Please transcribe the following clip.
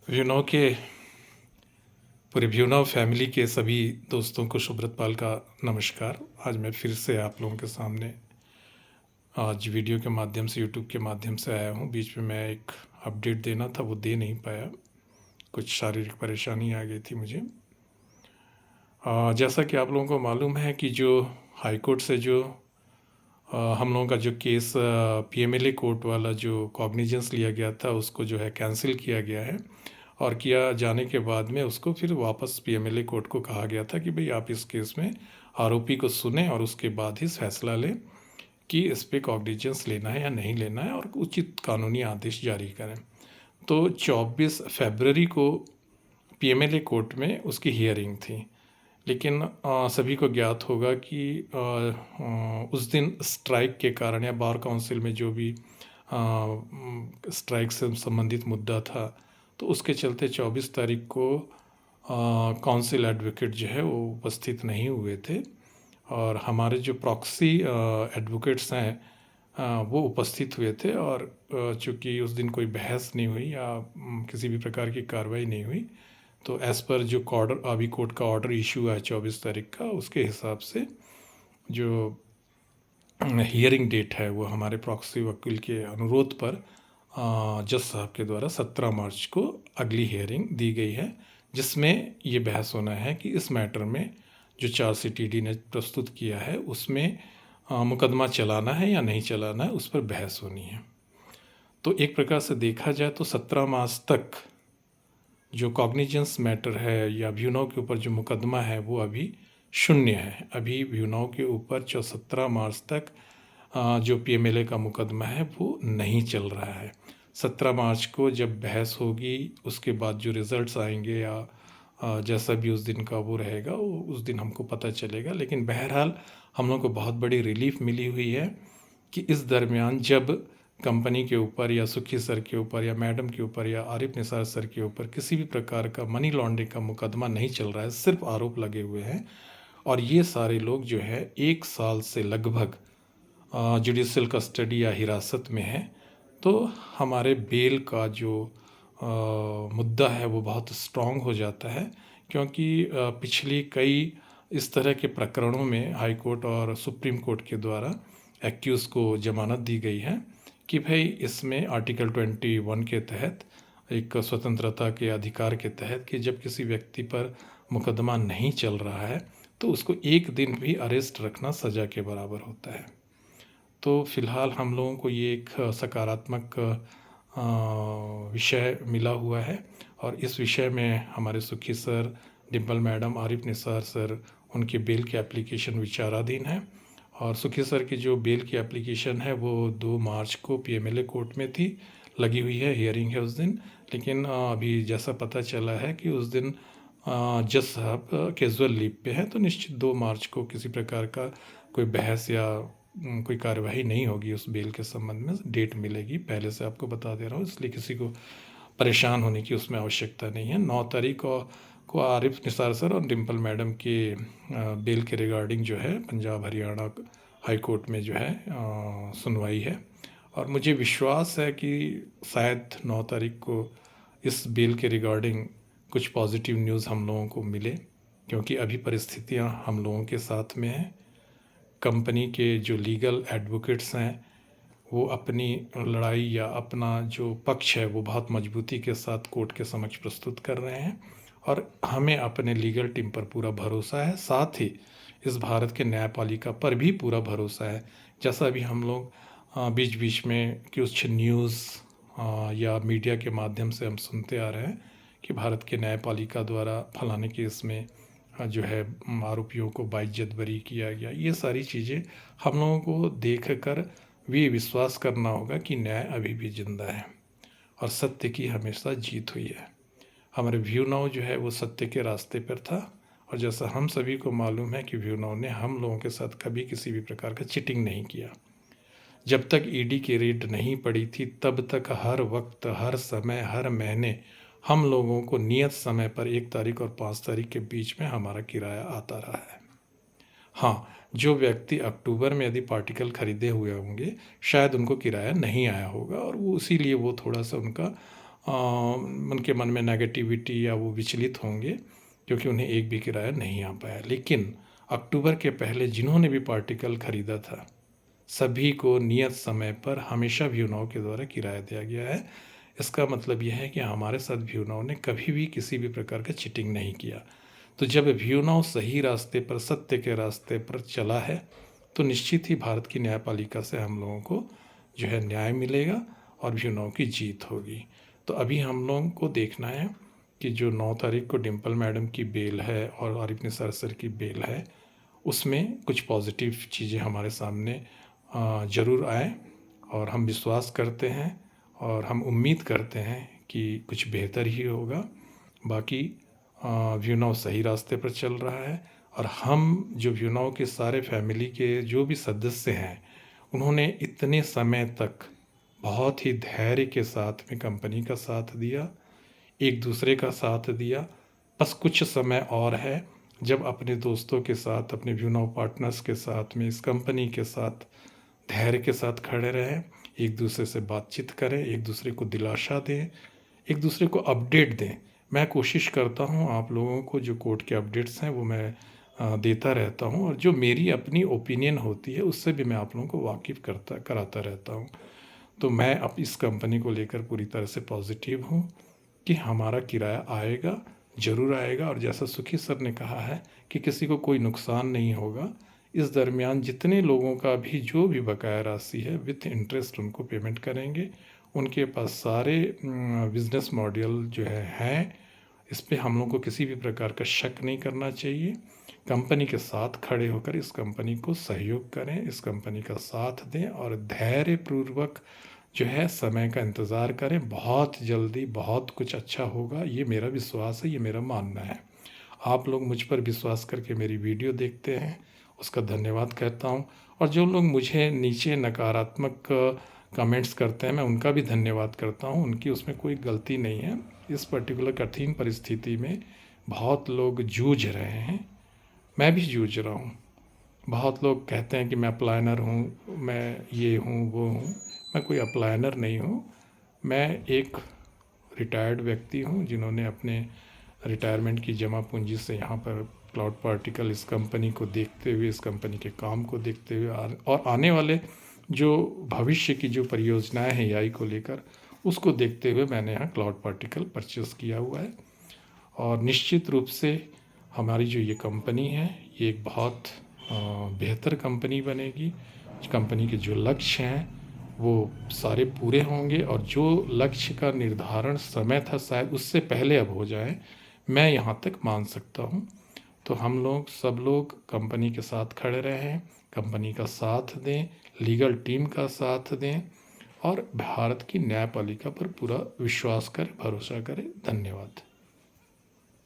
व्यूनो के पूरे व्यूनो फैमिली के सभी दोस्तों को सुब्रत पाल का नमस्कार। आज मैं फिर से आप लोगों के सामने आज वीडियो के माध्यम से यूट्यूब के माध्यम से आया हूँ। बीच में मैं एक अपडेट देना था, वो दे नहीं पाया, कुछ शारीरिक परेशानी आ गई थी मुझे। जैसा कि आप लोगों को मालूम है कि जो हाई कोर्ट से जो हम लोगों का जो केस पीएमएलए कोर्ट वाला जो कॉग्निजेंस लिया गया था उसको जो है कैंसिल किया गया है। और किया जाने के बाद में उसको फिर वापस पीएमएलए कोर्ट को कहा गया था कि भाई आप इस केस में आरोपी को सुने और उसके बाद ही फैसला लें कि इस पे कॉग्निजेंस लेना है या नहीं लेना है और उचित कानूनी आदेश जारी करें। तो 24 फरवरी को पीएमएलए कोर्ट में उसकी हियरिंग थी, लेकिन सभी को ज्ञात होगा कि उस दिन स्ट्राइक के कारण या बार काउंसिल में जो भी स्ट्राइक से संबंधित मुद्दा था, तो उसके चलते 24 तारीख को काउंसिल एडवोकेट जो है वो उपस्थित नहीं हुए थे और हमारे जो प्रॉक्सी एडवोकेट्स हैं वो उपस्थित हुए थे। और चूँकि उस दिन कोई बहस नहीं हुई या किसी भी प्रकार की कार्रवाई नहीं हुई, तो एज़ पर जो अभी कोर्ट का ऑर्डर इशू है 24 तारीख का, उसके हिसाब से जो हियरिंग डेट है वो हमारे प्रॉक्सी वकील के अनुरोध पर जज साहब के द्वारा 17 मार्च को अगली हियरिंग दी गई है, जिसमें ये बहस होना है कि इस मैटर में जो चार्जशीट ईडी ने प्रस्तुत किया है उसमें मुकदमा चलाना है या नहीं चलाना है, उस पर बहस होनी है। तो एक प्रकार से देखा जाए तो 17 मार्च तक जो कॉग्निजेंस मैटर है या व्यूनो के ऊपर जो मुकदमा है वो अभी शून्य है। अभी व्यूनो के ऊपर 17 मार्च तक जो पीएमएलए का मुकदमा है वो नहीं चल रहा है। 17 मार्च को जब बहस होगी उसके बाद जो रिज़ल्ट्स आएंगे या जैसा भी उस दिन का वो रहेगा वो उस दिन हमको पता चलेगा। लेकिन बहरहाल हम लोग को बहुत बड़ी रिलीफ मिली हुई है कि इस दरमियान जब कंपनी के ऊपर या सुखी सर के ऊपर या मैडम के ऊपर या आरिफ निसार सर के ऊपर किसी भी प्रकार का मनी लॉन्ड्रिंग का मुकदमा नहीं चल रहा है, सिर्फ आरोप लगे हुए हैं और ये सारे लोग जो है 1 साल से लगभग जुडिशल कस्टडी या हिरासत में है, तो हमारे बेल का जो मुद्दा है वो बहुत स्ट्रॉन्ग हो जाता है। क्योंकि पिछली कई इस तरह के प्रकरणों में हाई कोर्ट और सुप्रीम कोर्ट के द्वारा एक्यूज़ को जमानत दी गई है कि भाई इसमें आर्टिकल 21 के तहत एक स्वतंत्रता के अधिकार के तहत कि जब किसी व्यक्ति पर मुकदमा नहीं चल रहा है तो उसको एक दिन भी अरेस्ट रखना सज़ा के बराबर होता है। तो फ़िलहाल हम लोगों को ये एक सकारात्मक विषय मिला हुआ है और इस विषय में हमारे सुखी sir, Dimple madam, Arif Nisar sir, उनके बेल की एप्लीकेशन विचाराधीन है। और सुखी सर की जो बेल की एप्लीकेशन है वो 2 मार्च को पीएमएलए कोर्ट में थी, लगी हुई है, हियरिंग है उस दिन। लेकिन अभी जैसा पता चला है कि उस दिन जज साहब कैजुअल लीव पे हैं, तो निश्चित 2 मार्च को किसी प्रकार का कोई बहस या कोई कार्यवाही नहीं होगी उस बेल के संबंध में। डेट मिलेगी, पहले से आपको बता दे रहा हूँ, इसलिए किसी को परेशान होने की उसमें आवश्यकता नहीं है। 9 तारीख को आरिफ निसार सर और डिम्पल मैडम के बेल के रिगार्डिंग जो है पंजाब हरियाणा हाई कोर्ट में जो है सुनवाई है और मुझे विश्वास है कि शायद 9 तारीख को इस बेल के रिगार्डिंग कुछ पॉजिटिव न्यूज़ हम लोगों को मिले, क्योंकि अभी परिस्थितियां हम लोगों के साथ में हैं। कंपनी के जो लीगल एडवोकेट्स हैं वो अपनी लड़ाई या अपना जो पक्ष है वो बहुत मजबूती के साथ कोर्ट के समक्ष प्रस्तुत कर रहे हैं और हमें अपने लीगल टीम पर पूरा भरोसा है। साथ ही इस भारत के न्यायपालिका पर भी पूरा भरोसा है। जैसा अभी हम लोग बीच बीच में कुछ न्यूज़ या मीडिया के माध्यम से हम सुनते आ रहे हैं कि भारत के न्यायपालिका द्वारा फलाने केस में जो है आरोपियों को बाइज्जत बरी किया गया। ये सारी चीज़ें हम लोगों को देख कर भी विश्वास करना होगा कि न्याय अभी भी जिंदा है और सत्य की हमेशा जीत हुई है। हमारे व्यू नाउ जो है वो सत्य के रास्ते पर था और जैसा हम सभी को मालूम है कि व्यू नाउ ने हम लोगों के साथ कभी किसी भी प्रकार का चीटिंग नहीं किया। जब तक ईडी की रेड नहीं पड़ी थी तब तक हर वक्त, हर समय, हर महीने हम लोगों को नियत समय पर 1 तारीख और 5 तारीख के बीच में हमारा किराया आता रहा है। हाँ, जो व्यक्ति अक्टूबर में यदि पार्टिकल खरीदे हुए होंगे शायद उनको किराया नहीं आया होगा और वो इसीलिए वो थोड़ा सा उनका उनके मन में नेगेटिविटी या वो विचलित होंगे क्योंकि उन्हें एक भी किराया नहीं आ पाया। लेकिन अक्टूबर के पहले जिन्होंने भी पार्टिकल ख़रीदा था, सभी को नियत समय पर हमेशा व्यू नाउ के द्वारा किराया दिया गया है। इसका मतलब यह है कि हमारे साथ व्यू नाउ ने कभी भी किसी भी प्रकार का चीटिंग नहीं किया। तो जब व्यू नाउ सही रास्ते पर, सत्य के रास्ते पर चला है, तो निश्चित ही भारत की न्यायपालिका से हम लोगों को जो है न्याय मिलेगा और व्यू नाउ की जीत होगी। तो अभी हम लोगों को देखना है कि जो 9 तारीख को डिम्पल मैडम की बेल है और आरिफ निसार सर की बेल है, उसमें कुछ पॉजिटिव चीज़ें हमारे सामने ज़रूर आए और हम विश्वास करते हैं और हम उम्मीद करते हैं कि कुछ बेहतर ही होगा। बाकी व्यू नाउ सही रास्ते पर चल रहा है और हम जो व्यू नाउ के सारे फैमिली के जो भी सदस्य हैं, उन्होंने इतने समय तक बहुत ही धैर्य के साथ में कंपनी का साथ दिया, एक दूसरे का साथ दिया। बस कुछ समय और है जब अपने दोस्तों के साथ, अपने व्यू नाउ पार्टनर्स के साथ में, इस कंपनी के साथ धैर्य के साथ खड़े रहें, एक दूसरे से बातचीत करें, एक दूसरे को दिलासा दें, एक दूसरे को अपडेट दें। मैं कोशिश करता हूँ आप लोगों को जो कोर्ट के अपडेट्स हैं वो मैं देता रहता हूँ और जो मेरी अपनी ओपिनियन होती है उससे भी मैं आप लोगों को वाकिफ़ कराता रहता हूँ। तो मैं अब इस कंपनी को लेकर पूरी तरह से पॉजिटिव हूँ कि हमारा किराया आएगा, ज़रूर आएगा और जैसा सुखी सर ने कहा है कि किसी को कोई नुकसान नहीं होगा। इस दरमियान जितने लोगों का भी जो भी बकाया राशि है विथ इंटरेस्ट उनको पेमेंट करेंगे। उनके पास सारे बिज़नेस मॉडल जो हैं, इस पे हम लोग को किसी भी प्रकार का शक नहीं करना चाहिए। कंपनी के साथ खड़े होकर इस कंपनी को सहयोग करें, इस कंपनी का साथ दें और धैर्यपूर्वक जो है समय का इंतज़ार करें। बहुत जल्दी बहुत कुछ अच्छा होगा, ये मेरा विश्वास है, ये मेरा मानना है। आप लोग मुझ पर विश्वास करके मेरी वीडियो देखते हैं, उसका धन्यवाद कहता हूँ और जो लोग मुझे नीचे नकारात्मक कमेंट्स करते हैं, मैं उनका भी धन्यवाद करता हूँ। उनकी उसमें कोई गलती नहीं है। इस पर्टिकुलर कठिन परिस्थिति में बहुत लोग जूझ रहे हैं, मैं भी जूझ रहा हूँ। बहुत लोग कहते हैं कि मैं अप्लायनर हूँ, मैं ये हूँ, वो हूँ। मैं कोई अप्लायनर नहीं हूँ। मैं एक रिटायर्ड व्यक्ति हूँ जिन्होंने अपने रिटायरमेंट की जमा पूंजी से यहाँ पर क्लाउड पार्टिकल इस कंपनी को देखते हुए, इस कंपनी के काम को देखते हुए और आने वाले जो भविष्य की जो परियोजनाएं हैं एआई को लेकर, उसको देखते हुए मैंने यहाँ क्लाउड पार्टिकल परचेस किया हुआ है। और निश्चित रूप से हमारी जो ये कंपनी है, ये एक बहुत बेहतर कंपनी बनेगी। कंपनी के जो लक्ष्य हैं वो सारे पूरे होंगे और जो लक्ष्य का निर्धारण समय था शायद उससे पहले अब हो जाए, मैं यहाँ तक मान सकता हूँ। तो हम लोग सब लोग कंपनी के साथ खड़े रहें, कंपनी का साथ दें, लीगल टीम का साथ दें और भारत की न्यायपालिका पर पूरा विश्वास करें, भरोसा करें। धन्यवाद।